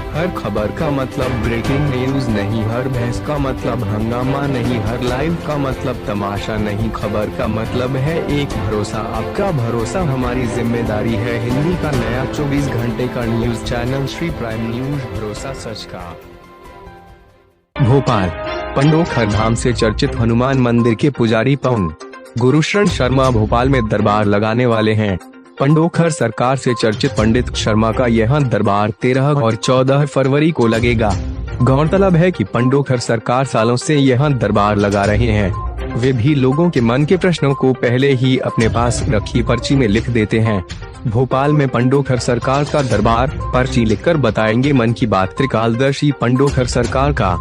हर खबर का मतलब ब्रेकिंग न्यूज नहीं, हर बहस का मतलब हंगामा नहीं, हर लाइव का मतलब तमाशा नहीं। खबर का मतलब है एक भरोसा, आपका भरोसा हमारी जिम्मेदारी है। हिंदी का नया 24 घंटे का news channel Shri prime news, भरोसा सच का। भोपाल पंडोखर धाम से चर्चित हनुमान मंदिर के पुजारी पवन गुरुशरण शर्मा भोपाल में दरबार लगाने वाले हैं। पंडोखर सरकार से चर्चित पंडित शर्मा का यह दरबार 13 और 14 फरवरी को लगेगा। गौरतलब है कि पंडोखर सरकार सालों से यह दरबार लगा रहे हैं। वे भी लोगों के मन के प्रश्नों को पहले ही अपने पास रखी पर्ची में लिख देते हैं। भोपाल में पंडोखर सरकार का दरबार, पर्ची लिखकर बताएंगे मन की बात। त्रिकालदर्शी पंडोखर सरकार का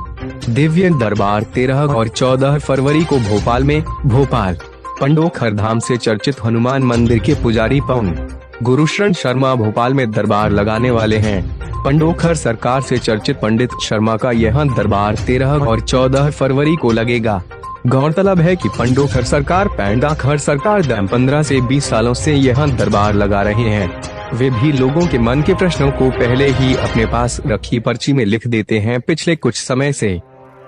दिव्य दरबार 13 और 14 फरवरी को भोपाल में। भोपाल पंडोखर धाम से चर्चित हनुमान मंदिर के पुजारी पवन गुरुशरण शर्मा भोपाल में दरबार लगाने वाले हैं। पंडोखर सरकार से चर्चित पंडित शर्मा का यह दरबार 13 और 14 फरवरी को लगेगा। गौरतलब है कि पंडोखर सरकार पंडोखर सरकार 15 से 20 सालों से यह दरबार लगा रहे हैं। वे भी लोगों के मन के प्रश्नों को पहले ही अपने पास रखी पर्ची में लिख देते हैं। पिछले कुछ समय से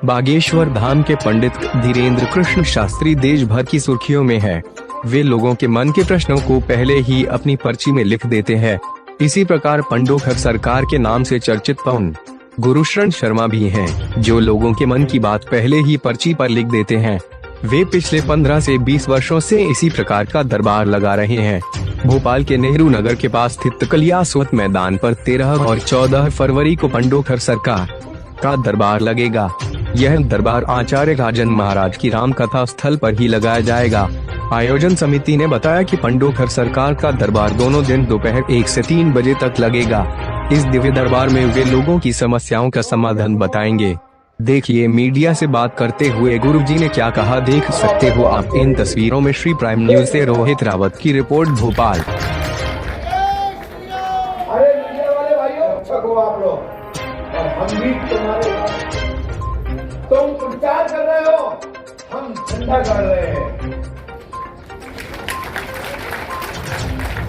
बागेश्वर धाम के पंडित धीरेन्द्र कृष्ण शास्त्री देश भर की सुर्खियों में है। वे लोगों के मन के प्रश्नों को पहले ही अपनी पर्ची में लिख देते हैं। इसी प्रकार पंडोखर सरकार के नाम से चर्चित पवन गुरुशरण शर्मा भी हैं, जो लोगों के मन की बात पहले ही पर्ची पर लिख देते हैं। वे पिछले 15 से 20 वर्षों से इसी प्रकार का दरबार लगा रहे हैं। भोपाल के नेहरू नगर के पास स्थित कलियासोत मैदान पर 13 और 14 फरवरी को पंडोखर सरकार का दरबार लगेगा। यह दरबार आचार्य राजन महाराज की राम कथा स्थल पर ही लगाया जाएगा। आयोजन समिति ने बताया कि पंडोखर सरकार का दरबार दोनों दिन दोपहर 1 से 3 बजे तक लगेगा। इस दिव्य दरबार में वे लोगों की समस्याओं का समाधान बताएंगे। देखिए मीडिया से बात करते हुए गुरुजी ने क्या कहा, देख सकते हो आप इन तस्वीरों में। श्री प्राइम न्यूज से रोहित रावत की रिपोर्ट, भोपाल। अरे मीडिया वाले भाइयों, अच्छा को आप लोग, और हम भी तुम्हारे, तुम प्रचार कर रहे हो, हम धंधा कर रहे हैं।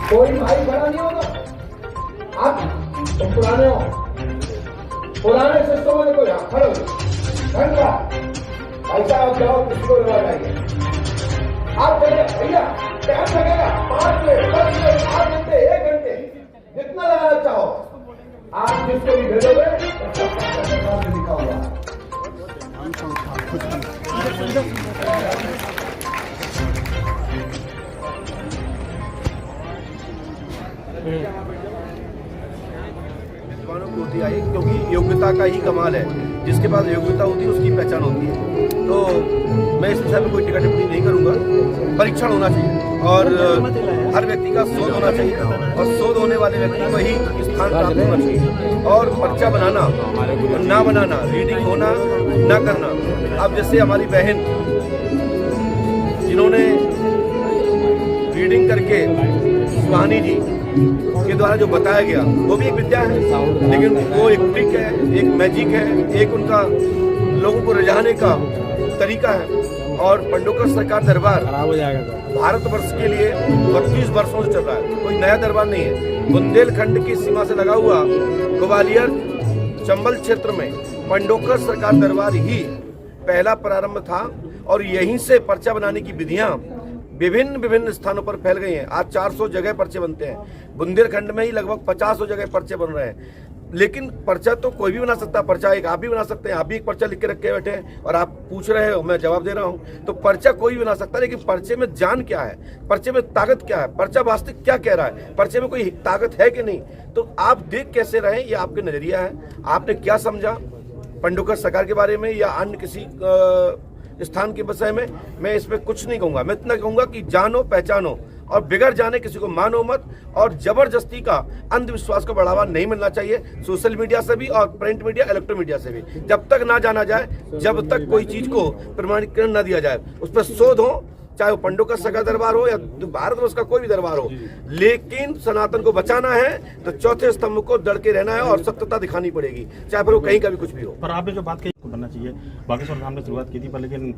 कोई भाई बड़ा नहीं होगा। आप तुम पुराने हो, पुराने सिस्टम में कोई खड़े हो घंटा ऐसा आप जाओ, किसी को लगा जाएंगे। आप कहेंगे भैया टाइम लगेगा 5 मिनट 10 मिनट 8 घंटे 1 घंटे जितना लगाना चाहो, आप जिसको भी भेजोगे लिखा होगा। विद्वानों को होती आई, क्योंकि योग्यता का ही कमाल है। जिसके पास योग्यता होती है उसकी पहचान होती है। तो मैं इस विषय में कोई टिका टिप्पणी नहीं करूंगा। परीक्षण होना चाहिए और हर व्यक्ति का शोध होना चाहिए, और शोध होने वाले व्यक्ति को ही स्थान प्राप्त होना चाहिए। और पर्चा बनाना ना बनाना, रीडिंग होना ना करना। अब जैसे हमारी बहन जिन्होंने रीडिंग करके सुहानी जी के द्वारा जो बताया गया वो भी एक विद्या है, लेकिन वो एक ट्रिक है, एक मैजिक है, एक उनका लोगों को रिझाने का तरीका है। और पंडोखर सरकार दरबार भारतवर्ष के लिए 32 वर्षों से चल रहा है, कोई नया दरबार नहीं है। बुंदेलखंड की सीमा से लगा हुआ ग्वालियर चंबल क्षेत्र में पंडोखर सरकार दरबार ही पहला प्रारंभ था, और यहीं से पर्चा बनाने की विधियां विभिन्न स्थानों पर फैल गई हैं। आज 400 जगह पर्चे बनते हैं। बुंदेलखंड में ही लगभग 50 जगह पर्चे बन रहे हैं। लेकिन पर्चा तो कोई भी बना सकता, पर्चा एक आप भी बना सकते हैं। आप भी एक पर्चा लिख के रख के बैठे हैं और आप पूछ रहे हो, मैं जवाब दे रहा हूं। तो पर्चा कोई भी बना सकता है, लेकिन पर्चे में जान क्या है, पर्चे में ताकत क्या है, पर्चा वास्तविक क्या कह रहा है, पर्चे में कोई ताकत है कि नहीं। तो आप देख कैसे रहे, ये आपके नजरिया है। आपने क्या समझा पंडोखर सरकार के बारे में या अन्य किसी स्थान के विषय में, मैं इसमें कुछ नहीं कहूंगा। मैं इतना कहूंगा कि जानो पहचानो, और बिगड़ जाने किसी को मानो मत। और जबरदस्ती का अंधविश्वास को बढ़ावा नहीं मिलना चाहिए, सोशल मीडिया से भी और प्रिंट मीडिया इलेक्ट्रॉनिक मीडिया से भी। जब तक ना जाना जाए, जब तक कोई चीज को प्रमाणीकरण न दिया जाए, उस पर शोध हो, चाहे वो पंडोखर सरकार दरबार हो या भारतवर्ष का कोई भी दरबार हो। लेकिन सनातन को बचाना है तो चौथे स्तंभ को दड़ के रहना है और सत्यता दिखानी पड़ेगी, चाहे फिर वो कहीं का भी कुछ भी हो। पर आपने जो बात कही बनना चाहिए, बागेश्वर धाम ने शुरुआत की थी, पर लेकिन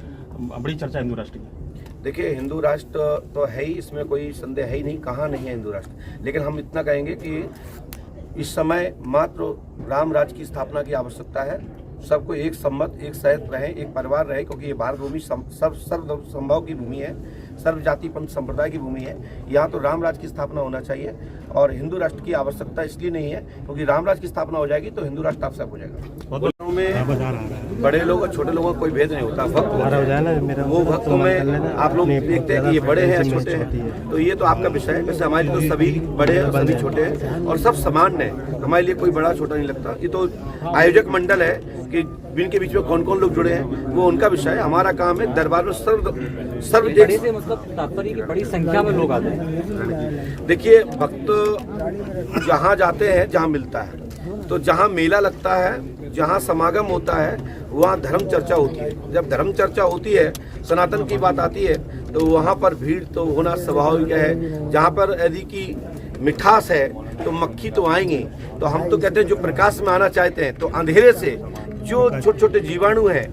बड़ी चर्चा हिंदू राष्ट्र की। देखिए, हिंदू राष्ट्र तो है ही, इसमें कोई संदेह है ही नहीं, कहाँ नहीं है हिंदू राष्ट्र। लेकिन हम इतना कहेंगे कि इस समय मात्र राम राज्य की स्थापना की आवश्यकता है। सबको एक सम्मत, एक सहत रहे, एक परिवार रहे, क्योंकि ये भारत भूमि सर्व संभव की भूमि है, सर्व जाति पंथ संप्रदाय की भूमि है। यहाँ तो राम राज्य की स्थापना होना चाहिए और हिंदू राष्ट्र की आवश्यकता इसलिए नहीं है क्योंकि राम राज्य की स्थापना हो जाएगी तो हिंदू राष्ट्र आप सब हो जाएगा। में बड़े लोग और छोटे लोगों का कोई भेद नहीं होता। भक्त वो भक्तों में आप लोग देखते हैं कि ये बड़े हैं या छोटे हैं, तो ये तो आपका विषय है। वैसे हमारे लिए तो सभी बड़े हैं, सभी छोटे हैं और सब समान है। हमारे लिए कोई बड़ा छोटा नहीं लगता। ये तो आयोजक मंडल है कि इनके बीच में कौन कौन लोग जुड़े हैं वो उनका विषय है। हमारा काम है दरबार में सर्व से मतलब तात्पर्य की बड़ी संख्या में लोग आते हैं। देखिए, भक्त जहाँ जाते हैं जहाँ मिलता है, तो जहाँ मेला लगता है, जहाँ समागम होता है, वहाँ धर्म चर्चा होती है। जब धर्म चर्चा होती है, सनातन की बात आती है, तो वहाँ पर भीड़ तो होना स्वाभाविक है। जहाँ पर यदि की मिठास है तो मक्खी तो आएंगे। तो हम तो कहते हैं जो प्रकाश में आना चाहते हैं, तो अंधेरे से जो छोटे छोटे जीवाणु हैं,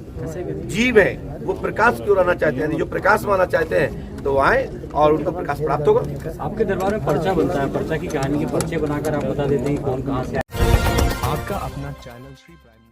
जीव हैं, वो प्रकाश की ओर आना चाहते हैं। जो प्रकाश में आना चाहते हैं तो आए और उनको प्रकाश प्राप्त होगा। आपके दरबार में पर्चा बनता है, पर्चा की कहानी के पर्चे बनाकर आप बता देते हैं कौन कहाँ से। आपका अपना चैनल श्री प्राइम